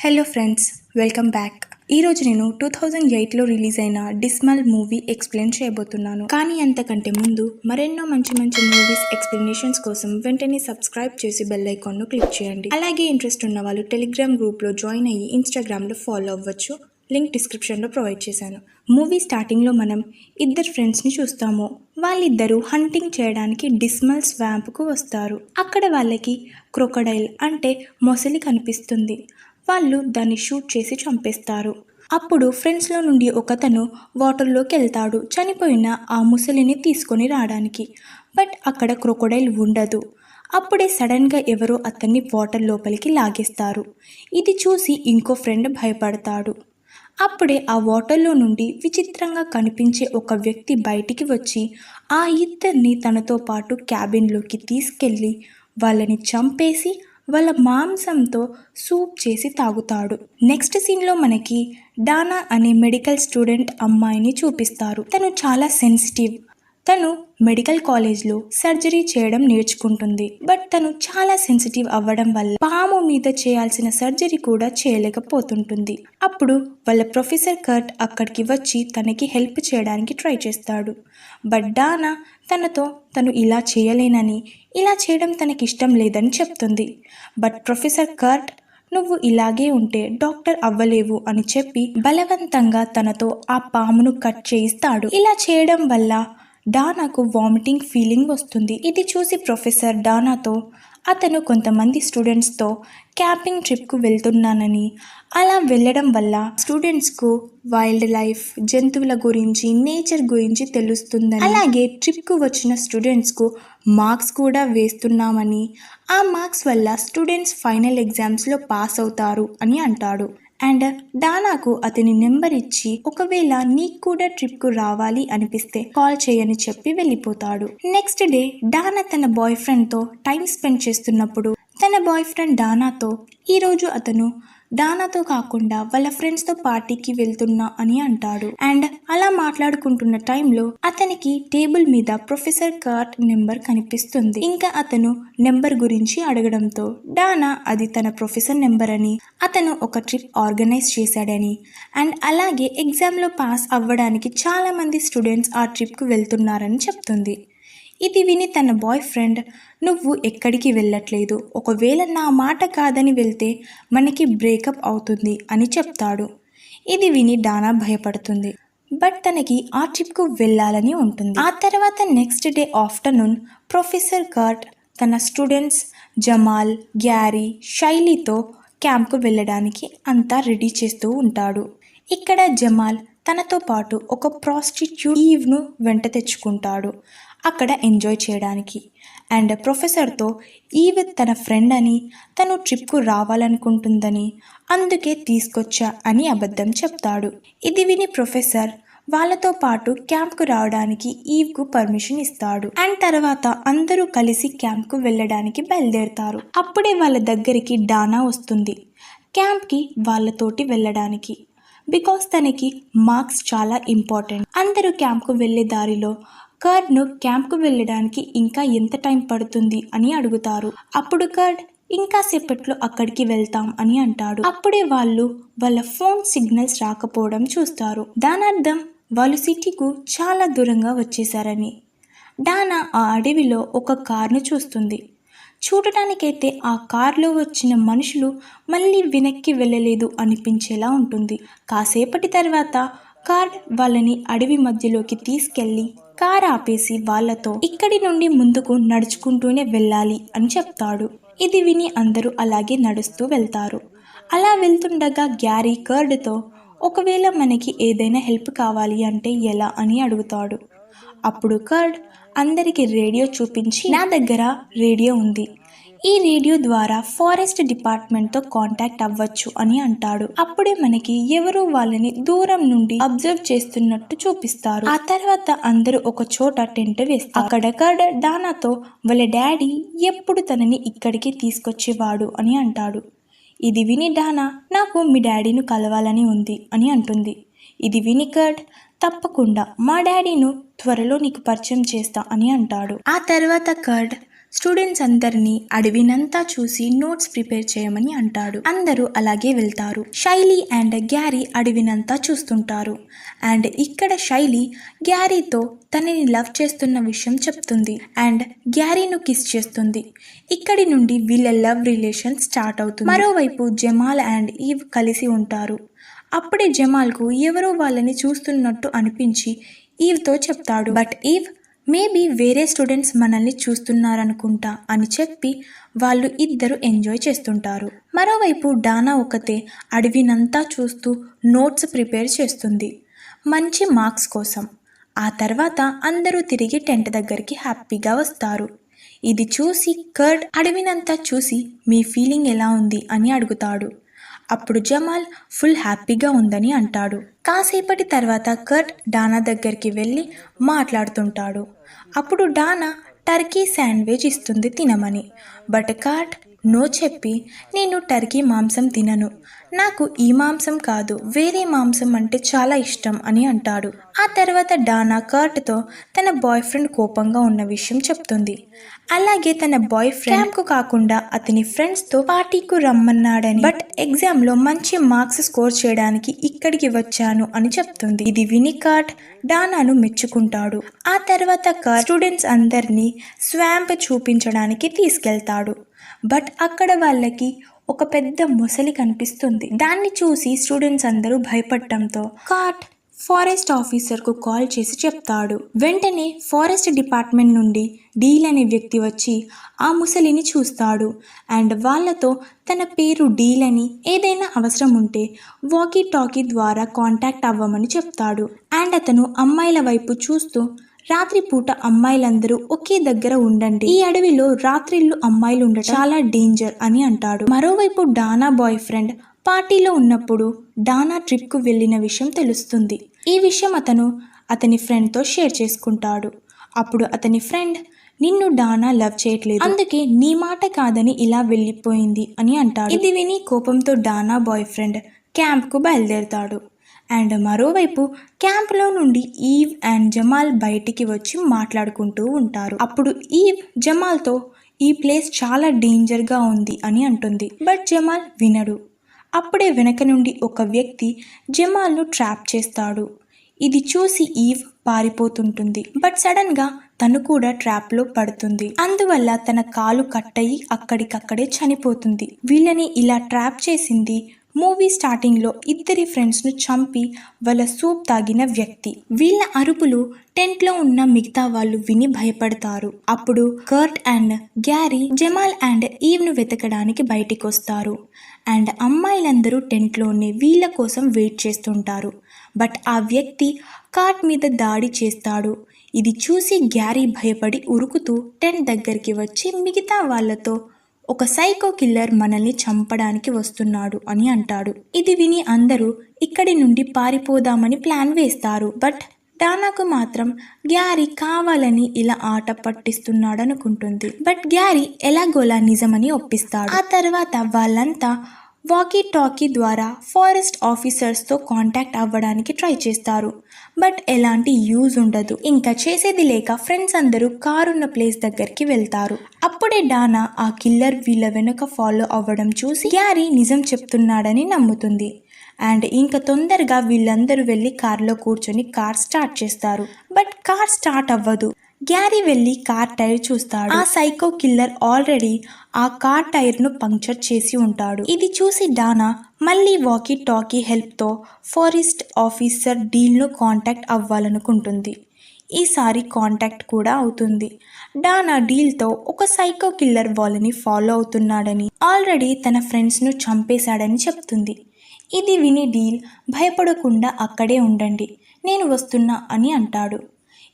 Hello friends, welcome back. ఈరోజు నేను 2008లో release అయిన డిస్మల్ మూవీ ఎక్స్ప్లెయిన్ చేయబోతున్నాను. కానీ అంతకంటే ముందు మరెన్నో మంచి మూవీస్ ఎక్స్ప్లెనేషన్స్ కోసం వెంటనే సబ్స్క్రైబ్ చేసి బెల్ ఐకాన్ను క్లిక్ చేయండి. అలాగే ఇంట్రెస్ట్ ఉన్న వాళ్ళు టెలిగ్రామ్ గ్రూప్లో జాయిన్ అయ్యి ఇన్స్టాగ్రామ్లో ఫాలో అవ్వచ్చు. లింక్ డిస్క్రిప్షన్లో ప్రొవైడ్ చేశాను. మూవీ స్టార్టింగ్లో మనం ఇద్దరు ఫ్రెండ్స్ని చూస్తాము. వాళ్ళిద్దరూ హంటింగ్ చేయడానికి డిస్మల్ స్వాంప్కు వస్తారు. అక్కడ వాళ్ళకి క్రొకడైల్ అంటే మొసలి కనిపిస్తుంది. వాళ్ళు దాన్ని షూట్ చేసి చంపేస్తారు. అప్పుడు ఫ్రెండ్స్లో నుండి ఒకతను వాటర్లోకి వెళ్తాడు చనిపోయిన ఆ ముసలిని తీసుకొని రావడానికి. బట్ అక్కడ క్రొకడైల్ ఉండదు. అప్పుడే సడన్గా ఎవరో అతన్ని వాటర్ లోపలికి లాగేస్తారు. ఇది చూసి ఇంకో ఫ్రెండ్ భయపడతాడు. అప్పుడే ఆ వాటర్లో నుండి విచిత్రంగా కనిపించే ఒక వ్యక్తి బయటికి వచ్చి ఆ ఇద్దరిని తనతో పాటు క్యాబిన్లోకి తీసుకెళ్ళి వాళ్ళని చంపేసి వాళ్ళ మాంసంతో సూప్ చేసి తాగుతాడు. నెక్స్ట్ సీన్లో మనకి డానా అనే మెడికల్ స్టూడెంట్ అమ్మాయిని చూపిస్తారు. తను చాలా సెన్సిటివ్. తను మెడికల్ కాలేజ్లో సర్జరీ చేయడం నేర్చుకుంటుంది. బట్ తను చాలా సెన్సిటివ్ అవ్వడం వల్ల పాము మీద చేయాల్సిన సర్జరీ కూడా చేయలేకపోతుంటుంది. అప్పుడు వాళ్ళ ప్రొఫెసర్ కర్ట్ అక్కడికి వచ్చి తనకి హెల్ప్ చేయడానికి ట్రై చేస్తాడు. బట్ డానా తను ఇలా చేయలేనని, ఇలా చేయడం తనకిష్టం లేదని చెప్తుంది. బట్ ప్రొఫెసర్ కర్ట్ నువ్వు ఇలాగే ఉంటే డాక్టర్ అవ్వలేవు అని చెప్పి బలవంతంగా తనతో ఆ పామును కట్ చేయిస్తాడు. ఇలా చేయడం వల్ల డానాకు వామిటింగ్ ఫీలింగ్ వస్తుంది. ఇది చూసి ప్రొఫెసర్ డానాతో అతను కొంతమంది స్టూడెంట్స్తో క్యాంపింగ్ ట్రిప్కు వెళ్తున్నానని, అలా వెళ్ళడం వల్ల స్టూడెంట్స్కు వైల్డ్ లైఫ్, జంతువుల గురించి, నేచర్ గురించి తెలుస్తుందని, అలాగే ట్రిప్కు వచ్చిన స్టూడెంట్స్కు మార్క్స్ కూడా వేస్తున్నామని, ఆ మార్క్స్ వల్ల స్టూడెంట్స్ ఫైనల్ ఎగ్జామ్స్లో పాస్ అవుతారు అని అంటాడు. అండ్ డానాకు అతని నెంబర్ ఇచ్చి ఒకవేళ నీకు కూడా ట్రిప్కు రావాలి అనిపిస్తే కాల్ చేయని చెప్పి వెళ్ళిపోతాడు. నెక్స్ట్ డే డానా తన బాయ్ ఫ్రెండ్తో టైం స్పెండ్ చేస్తున్నప్పుడు తన బాయ్ ఫ్రెండ్ డానాతో ఈరోజు అతను డానాతో కాకుండా వాళ్ళ ఫ్రెండ్స్తో పార్టీకి వెళ్తున్నా అని అంటాడు. అండ్ అలా మాట్లాడుకుంటున్న టైంలో అతనికి టేబుల్ మీద ప్రొఫెసర్ కర్ట్ నెంబర్ కనిపిస్తుంది. ఇంకా అతను నెంబర్ గురించి అడగడంతో డానా అది తన ప్రొఫెసర్ నెంబర్ అని, అతను ఒక ట్రిప్ ఆర్గనైజ్ చేశాడని, అండ్ అలాగే ఎగ్జామ్లో పాస్ అవ్వడానికి చాలా మంది స్టూడెంట్స్ ఆ ట్రిప్కు వెళ్తున్నారని చెప్తుంది. ఇది విని తన బాయ్ ఫ్రెండ్ నువ్వు ఎక్కడికి వెళ్ళట్లేదు, ఒకవేళ నా మాట కాదని వెళ్తే మనకి బ్రేకప్ అవుతుంది అని చెప్తాడు. ఇది విని డానా భయపడుతుంది. బట్ తనకి ఆ ట్రిప్కు వెళ్ళాలని ఉంటుంది. ఆ తర్వాత నెక్స్ట్ డే ఆఫ్టర్నూన్ ప్రొఫెసర్ కర్ట్ తన స్టూడెంట్స్ జమాల్, గ్యారీ, శైలితో క్యాంప్కు వెళ్ళడానికి అంతా రెడీ చేస్తూ ఉంటాడు. ఇక్కడ జమాల్ తనతో పాటు ఒక ప్రాస్టిట్యూట్ ఈవ్ను వెంట తెచ్చుకుంటాడు అక్కడ ఎంజాయ్ చేయడానికి. అండ్ ప్రొఫెసర్తో ఈవ్ తన ఫ్రెండ్ అని, తను ట్రిప్కు రావాలనుకుంటుందని, అందుకే తీసుకొచ్చా అని అబద్ధం చెప్తాడు. ఇది విని ప్రొఫెసర్ వాళ్ళతో పాటు క్యాంప్కు రావడానికి ఈవ్కు పర్మిషన్ ఇస్తాడు. అండ్ తర్వాత అందరూ కలిసి క్యాంప్కు వెళ్ళడానికి బయలుదేరుతారు. అప్పుడే వాళ్ళ దగ్గరికి డానా వస్తుంది క్యాంప్కి వాళ్ళతోటి వెళ్ళడానికి. బికాస్ తనకి మార్క్స్ చాలా ఇంపార్టెంట్. అందరూ క్యాంప్కు వెళ్ళే దారిలో కర్ట్ను క్యాంప్కు వెళ్ళడానికి ఇంకా ఎంత టైం పడుతుంది అని అడుగుతారు. అప్పుడు కర్ట్ ఇంకా సేపట్లో అక్కడికి వెళ్తాం అని అంటాడు. అప్పుడే వాళ్ళు వాళ్ళ ఫోన్ సిగ్నల్స్ రాకపోవడం చూస్తారు. దాని అర్థం వాళ్ళు సిటీకు చాలా దూరంగా వచ్చేసారని. డానా ఆ అడవిలో ఒక కార్ను చూస్తుంది. చూడటానికైతే ఆ కార్లో వచ్చిన మనుషులు మళ్ళీ వెనక్కి వెళ్ళలేదు అనిపించేలా ఉంటుంది. కాసేపటి తర్వాత కార్ వాళ్ళని అడవి మధ్యలోకి తీసుకెళ్లి కార్ ఆపేసి వాళ్ళతో ఇక్కడి నుండి ముందుకు నడుచుకుంటూనే వెళ్ళాలి అని చెప్తాడు. ఇది విని అందరూ అలాగే నడుస్తూ వెళ్తారు. అలా వెళ్తుండగా గ్యారీ కర్డ్తో ఒకవేళ మనకి ఏదైనా హెల్ప్ కావాలి అంటే ఎలా అని అడుగుతాడు. అప్పుడు కర్డ్ అందరికి రేడియో చూపించి నా దగ్గర రేడియో ఉంది, ఈ రేడియో ద్వారా ఫారెస్ట్ డిపార్ట్మెంట్తో కాంటాక్ట్ అవ్వచ్చు అని అంటాడు. అప్పుడే మనకి ఎవరో వాళ్ళని దూరం నుండి అబ్జర్వ్ చేస్తున్నట్టు చూపిస్తారు. ఆ తర్వాత అందరూ ఒక చోట టెంట్ వేస్తారు. అక్కడ కర్డ్ డానాతో వాళ్ళ డాడీ ఎప్పుడు తనని ఇక్కడికి తీసుకొచ్చేవాడు అని అంటాడు. ఇది విని డానా నాకు మీ డాడీను కలవాలని ఉంది అని అంటుంది. ఇది విని కర్డ్ తప్పకుండా మా డాడీను త్వరలో నీకు పరిచయం చేస్తా అని అంటాడు. ఆ తర్వాత కర్డ్ స్టూడెంట్స్ అందరినీ అడవినంతా చూసి నోట్స్ ప్రిపేర్ చేయమని అంటాడు. అందరూ అలాగే వెళ్తారు. శైలి అండ్ గ్యారీ అడవినంతా చూస్తుంటారు. అండ్ ఇక్కడ శైలి గ్యారీతో తనని లవ్ చేస్తున్న విషయం చెప్తుంది అండ్ గ్యారీను కిస్ చేస్తుంది. ఇక్కడి నుండి వీళ్ళ లవ్ రిలేషన్ స్టార్ట్ అవుతుంది. మరోవైపు జమాల్ అండ్ ఈవ్ కలిసి ఉంటారు. అప్పుడే జమాల్కు ఎవరో వాళ్ళని చూస్తున్నట్టు అనిపించి ఈవ్తో చెప్తాడు. బట్ ఈవ్ మేబీ వేరే స్టూడెంట్స్ మనల్ని చూస్తున్నారనుకుంటా అని చెప్పి వాళ్ళు ఇద్దరు ఎంజాయ్ చేస్తుంటారు. మరోవైపు డానా ఒకతే అడవినంతా చూస్తూ నోట్స్ ప్రిపేర్ చేస్తుంది మంచి మార్క్స్ కోసం. ఆ తర్వాత అందరూ తిరిగి టెంట్ దగ్గరికి హ్యాపీగా వస్తారు. ఇది చూసి కర్ట్ అడవినంతా చూసి మీ ఫీలింగ్ ఎలా ఉంది అని అడుగుతాడు. అప్పుడు జమాల్ ఫుల్ హ్యాపీగా ఉందని అంటాడు. కాసేపటి తర్వాత కర్ట్ డానా దగ్గరికి వెళ్ళి మాట్లాడుతుంటాడు. అప్పుడు డానా టర్కీ శాండ్విచ్ ఇస్తుంది తినమని. బట్ కర్ట్ నో చెప్పి నేను టర్కీ మాంసం తినను, నాకు ఈ మాంసం కాదు వేరే మాంసం అంటే చాలా ఇష్టం అని అంటాడు. ఆ తర్వాత డానా కర్ట్తో తన బాయ్ ఫ్రెండ్ కోపంగా ఉన్న విషయం చెప్తుంది. అలాగే తన బాయ్ ఫ్రెండ్కు కాకుండా అతని ఫ్రెండ్స్తో పార్టీకు రమ్మన్నాడని, బట్ ఎగ్జామ్లో మంచి మార్క్స్ స్కోర్ చేయడానికి ఇక్కడికి వచ్చాను అని చెప్తుంది. ఇది విని కర్ట్ డానాను మెచ్చుకుంటాడు. ఆ తర్వాత కర్ట్ స్టూడెంట్స్ అందరినీ స్వాంప్ చూపించడానికి తీసుకెళ్తాడు. బట్ అక్కడ వాళ్ళకి ఒక పెద్ద మొసలి కనిపిస్తుంది. దాన్ని చూసి స్టూడెంట్స్ అందరూ భయపడటంతో కర్ట్ ఫారెస్ట్ ఆఫీసర్కు కాల్ చేసి చెప్తాడు. వెంటనే ఫారెస్ట్ డిపార్ట్మెంట్ నుండి డీల్ అనే వ్యక్తి వచ్చి ఆ ముసలిని చూస్తాడు అండ్ వాళ్ళతో తన పేరు డీల్ అని, ఏదైనా అవసరం ఉంటే వాకీ టాకీ ద్వారా కాంటాక్ట్ అవ్వమని చెప్తాడు. అండ్ అతను అమ్మాయిల వైపు చూస్తూ రాత్రిపూట అమ్మాయిలందరూ ఒకే దగ్గర ఉండండి, ఈ అడవిలో రాత్రిళ్ళు అమ్మాయిలు ఉండటం చాలా డేంజర్ అని అంటాడు. మరోవైపు డానా బాయ్ ఫ్రెండ్ పార్టీలో ఉన్నప్పుడు డానా ట్రిప్కు వెళ్ళిన విషయం తెలుస్తుంది. ఈ విషయం అతను అతని ఫ్రెండ్తో షేర్ చేసుకుంటాడు. అప్పుడు అతని ఫ్రెండ్ నిన్ను డానా లవ్ చేయట్లేదు, అందుకే నీ మాట కాదని ఇలా వెళ్ళిపోయింది అని అంటాడు. ఇది విని కోపంతో డానా బాయ్ ఫ్రెండ్ క్యాంప్కు బయలుదేరుతాడు. అండ్ మరోవైపు క్యాంప్లో నుండి ఈవ్ అండ్ జమాల్ బయటికి వచ్చి మాట్లాడుకుంటూ ఉంటారు. అప్పుడు ఈవ్ జమాల్తో ఈ ప్లేస్ చాలా డేంజర్గా ఉంది అని అంటుంది. బట్ జమాల్ వినడు. అప్పుడే వెనక నుండి ఒక వ్యక్తి జమాల్ను ట్రాప్ చేస్తాడు. ఇది చూసి ఈవ్ పారిపోతుంటుంది. బట్ సడన్గా తను కూడా ట్రాప్లో పడుతుంది. అందువల్ల తన కాలు కట్టయి అక్కడికక్కడే చనిపోతుంది. వీళ్ళని ఇలా ట్రాప్ చేసింది మూవీ స్టార్టింగ్లో ఇద్దరి ఫ్రెండ్స్ను చంపి వాళ్ళ సూప్ తాగిన వ్యక్తి. వీళ్ళ అరుపులు టెంట్లో ఉన్న మిగతా వాళ్ళు విని భయపడతారు. అప్పుడు కర్ట్ అండ్ గ్యారీ జమాల్ అండ్ ఈవ్ను వెతకడానికి బయటికి వస్తారు. అండ్ అమ్మాయిలందరూ టెంట్లోనే వీళ్ళ కోసం వెయిట్ చేస్తుంటారు. బట్ ఆ వ్యక్తి కర్ట్ మీద దాడి చేస్తాడు. ఇది చూసి గ్యారీ భయపడి ఉరుకుతూ టెంట్ దగ్గరికి వచ్చి మిగతా వాళ్ళతో ఒక సైకో కిల్లర్ మనల్ని చంపడానికి వస్తున్నాడు అని అంటాడు. ఇది విని అందరూ ఇక్కడి నుండి పారిపోదామని ప్లాన్ వేస్తారు. బట్ డానాకు మాత్రం గ్యారీ కావాలని ఇలా ఆట పట్టిస్తున్నాడనుకుంటుంది. బట్ గ్యారీ ఎలాగోలా నిజమని ఒప్పిస్తాడు. ఆ తర్వాత వాళ్ళంతా వాకీ టాకీ ద్వారా ఫారెస్ట్ ఆఫీసర్స్తో కాంటాక్ట్ అవ్వడానికి ట్రై చేస్తారు. బట్ ఎలాంటి యూజ్ ఉండదు. ఇంకా చేసేది లేక ఫ్రెండ్స్ అందరూ కారున్న ప్లేస్ దగ్గరికి వెళ్తారు. అప్పుడే డానా ఆ కిల్లర్ వీళ్ళ వెనుక ఫాలో అవ్వడం చూసి గ్యారీ నిజం చెప్తున్నాడని నమ్ముతుంది. అండ్ ఇంకా తొందరగా వీళ్ళందరూ వెళ్ళి కార్లో కూర్చొని కార్ స్టార్ట్ చేస్తారు. బట్ కార్ స్టార్ట్ అవ్వదు. గ్యారీ వెళ్ళి కార్ టైర్ చూస్తాడు. ఆ సైకో కిల్లర్ ఆల్రెడీ ఆ కార్ టైర్ను పంక్చర్ చేసి ఉంటాడు. ఇది చూసి డానా మళ్ళీ వాకీ టాకీ హెల్ప్తో ఫారెస్ట్ ఆఫీసర్ డీల్ను కాంటాక్ట్ అవ్వాలనుకుంటుంది. ఈసారి కాంటాక్ట్ కూడా అవుతుంది. డానా డీల్తో ఒక సైకో కిల్లర్ వాళ్ళని ఫాలో అవుతున్నాడని, ఆల్రెడీ తన ఫ్రెండ్స్ను చంపేశాడని చెప్తుంది. ఇది విని డీల్ భయపడకుండా అక్కడే ఉండండి, నేను వస్తున్నా అని అంటాడు.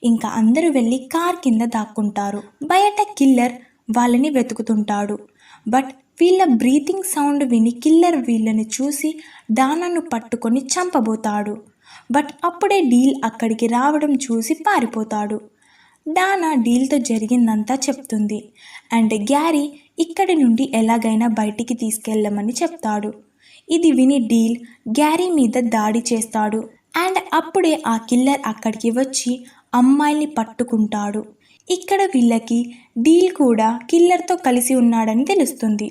ఇంకా అందరూ వెళ్ళి కార్ కింద దాక్కుంటారు. బయట కిల్లర్ వాళ్ళని వెతుకుతుంటాడు. బట్ వీళ్ళ బ్రీతింగ్ సౌండ్ విని కిల్లర్ వీళ్ళని చూసి డానాను పట్టుకొని చంపబోతాడు. బట్ అప్పుడే డీల్ అక్కడికి రావడం చూసి పారిపోతాడు. డానా డీల్తో జరిగిందంతా చెప్తుంది. అండ్ గ్యారీ ఇక్కడి నుండి ఎలాగైనా బయటికి తీసుకెళ్ళమని చెప్తాడు. ఇది విని డీల్ గ్యారీ మీద దాడి చేస్తాడు. అండ్ అప్పుడే ఆ కిల్లర్ అక్కడికి వచ్చి అమ్మాయిల్ని పట్టుకుంటాడు. ఇక్కడ వీళ్ళకి డీల్ కూడా కిల్లర్తో కలిసి ఉన్నాడని తెలుస్తుంది.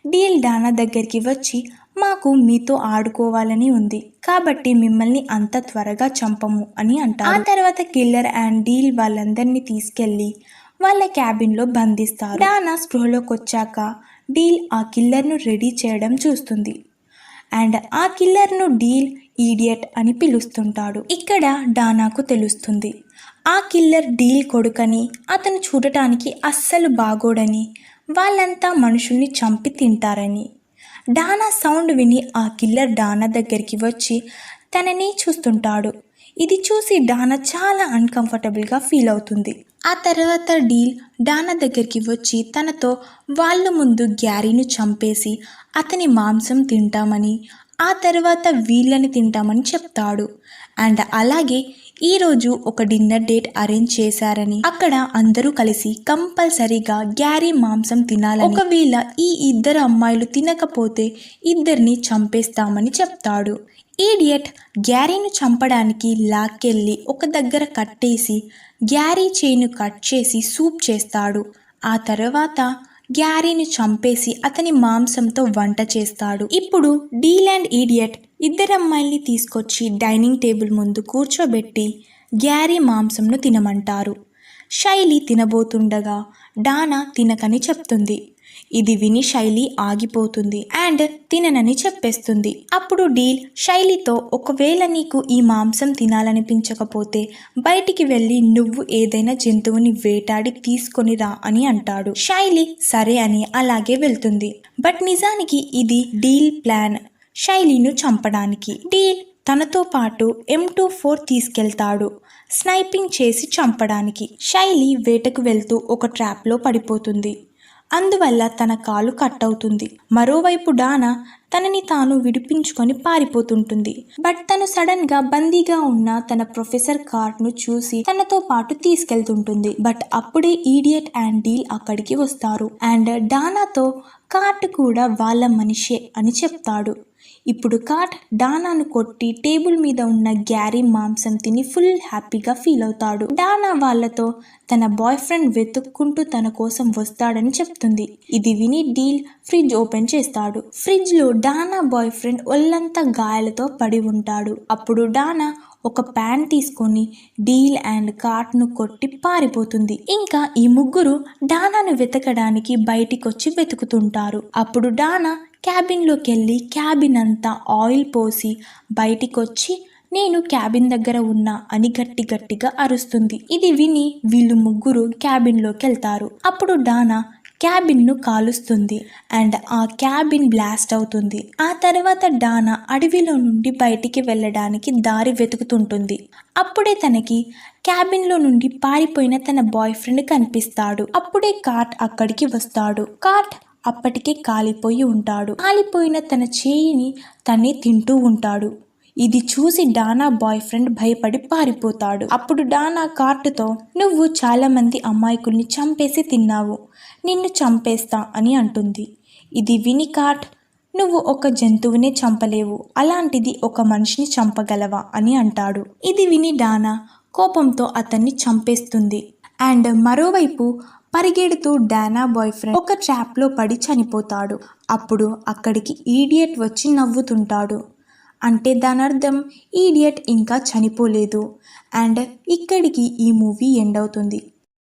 డీల్ డానా దగ్గరికి వచ్చి మాకు మీతో ఆడుకోవాలని ఉంది కాబట్టి మిమ్మల్ని అంత త్వరగా చంపము అని అంటారు. ఆ తర్వాత కిల్లర్ అండ్ డీల్ వాళ్ళందరినీ తీసుకెళ్లి వాళ్ళ క్యాబిన్లో బంధిస్తారు. డానా స్పృహలోకి వచ్చాక డీల్ ఆ కిల్లర్ను రెడీ చేయడం చూస్తుంది అండ్ ఆ కిల్లర్ను డీల్ ఈడియట్ అని పిలుస్తుంటాడు. ఇక్కడ డానాకు తెలుస్తుంది ఆ కిల్లర్ డీల్ కొడుకని, అతను చూడటానికి అస్సలు బాగోడని, వాళ్ళంతా మనుషుల్ని చంపి తింటారని. డానా సౌండ్ విని ఆ కిల్లర్ డానా దగ్గరికి వచ్చి తనని చూస్తుంటాడు. ఇది చూసి డానా చాలా అన్కంఫర్టబుల్గా ఫీల్ అవుతుంది. ఆ తర్వాత డీల్ డానా దగ్గరికి వచ్చి తనతో వాళ్ళ ముందు గ్యారీని చంపేసి అతని మాంసం తింటామని, ఆ తర్వాత వీళ్ళని తింటామని చెప్తాడు. అండ్ అలాగే ఈరోజు ఒక డిన్నర్ డేట్ అరేంజ్ చేశారని, అక్కడ అందరూ కలిసి కంపల్సరీగా గ్యారీ మాంసం తినాలని, ఒకవేళ ఈ ఇద్దరు అమ్మాయిలు తినకపోతే ఇద్దరిని చంపేస్తామని చెప్తాడు. ఈడియట్ గ్యారీని చంపడానికి లాక్కెళ్ళి ఒక దగ్గర కట్టేసి గ్యారీ చేయిను కట్ చేసి సూప్ చేస్తాడు. ఆ తర్వాత గ్యారీని చంపేసి అతని మాంసంతో వంట చేస్తాడు. ఇప్పుడు డీల్ అండ్ ఈడియట్ ఇద్దరు అమ్మాయిల్ని తీసుకొచ్చి డైనింగ్ టేబుల్ ముందు కూర్చోబెట్టి గ్యారీ మాంసంను తినమంటారు. శైలి తినబోతుండగా డానా తినకని చెప్తుంది. ఇది విని శైలి ఆగిపోతుంది అండ్ తిననని చెప్పేస్తుంది. అప్పుడు డీల్ శైలితో ఒకవేళ నీకు ఈ మాంసం తినాలనిపించకపోతే బయటికి వెళ్ళి నువ్వు ఏదైనా జంతువుని వేటాడి తీసుకొని రా అని అంటాడు. శైలి సరే అని అలాగే వెళ్తుంది. బట్ నిజానికి ఇది డీల్ ప్లాన్ శైలిను చంపడానికి. డీల్ తనతో పాటు M24 తీసుకెళ్తాడు స్నైపింగ్ చేసి చంపడానికి. శైలి వేటకు వెళ్తూ ఒక ట్రాప్లో పడిపోతుంది. అందువల్ల తన కాలు కట్ అవుతుంది. మరోవైపు డానా తనని తాను విడిపించుకొని పారిపోతుంటుంది. బట్ తను సడన్ గా బందీగా ఉన్న తన ప్రొఫెసర్ కార్ట్ను చూసి తనతో పాటు తీసుకెళ్తుంటుంది. బట్ అప్పుడే ఈడియట్ అండ్ డీల్ అక్కడికి వస్తారు అండ్ డానాతో కార్ట్ కూడా వాళ్ళ మనిషే అని చెప్తాడు. ఇప్పుడు కార్ట్ డానాను కొట్టి టేబుల్ మీద ఉన్న గ్యారీ మాంసం తిని ఫుల్ హ్యాపీగా ఫీల్ అవుతాడు. డానా వాళ్ళతో తన బాయ్ ఫ్రెండ్ వెతుక్కుంటూ తన కోసం వస్తాడని చెప్తుంది. ఇది విని డీల్ ఫ్రిడ్జ్ ఓపెన్ చేస్తాడు. ఫ్రిడ్జ్ లో డానా బాయ్ ఫ్రెండ్ ఒళ్ళంతా గాయాలతో పడి ఉంటాడు. అప్పుడు డానా ఒక ప్యాన్ తీసుకొని డీల్ అండ్ కార్ట్ను కొట్టి పారిపోతుంది. ఇంకా ఈ ముగ్గురు డానాను వెతకడానికి బయటికొచ్చి వెతుకుతుంటారు. అప్పుడు డానా క్యాబిన్లోకి వెళ్ళి క్యాబిన్ అంతా ఆయిల్ పోసి బయటికొచ్చి నేను క్యాబిన్ దగ్గర ఉన్నా అని గట్టిగా అరుస్తుంది. ఇది విని వీళ్ళు ముగ్గురు క్యాబిన్లోకి వెళ్తారు. అప్పుడు డానా క్యాబిన్ను కాలుస్తుంది అండ్ ఆ క్యాబిన్ బ్లాస్ట్ అవుతుంది. ఆ తర్వాత డానా అడవిలో నుండి బయటికి వెళ్ళడానికి దారి వెతుకుతుంటుంది. అప్పుడే తనకి క్యాబిన్లో నుండి పారిపోయిన తన బాయ్ ఫ్రెండ్ కనిపిస్తాడు. అప్పుడే కార్ట్ అక్కడికి వస్తాడు. కార్ట్ అప్పటికే కాలిపోయి ఉంటాడు. కాలిపోయిన తన చేయిని తనే తింటూ ఉంటాడు. ఇది చూసి డానా బాయ్ ఫ్రెండ్ భయపడి పారిపోతాడు. అప్పుడు డానా కార్టుతో నువ్వు చాలా మంది అమాయకుల్ని చంపేసి తిన్నావు, నిన్ను చంపేస్తా అని అంటుంది. ఇది విని కార్ట్ నువ్వు ఒక జంతువునే చంపలేవు, అలాంటిది ఒక మనిషిని చంపగలవా అని అంటాడు. ఇది విని డానా కోపంతో అతన్ని చంపేస్తుంది. అండ్ మరోవైపు పరిగెడుతూ డానా బాయ్ ఫ్రెండ్ ఒక ట్రాప్లో పడి చనిపోతాడు. అప్పుడు అక్కడికి ఈడియట్ వచ్చి నవ్వుతుంటాడు. అంటే దాని అర్థం ఈడియట్ ఇంకా చనిపోలేదు. అండ్ ఇక్కడికి ఈ మూవీ ఎండ్ అవుతుంది.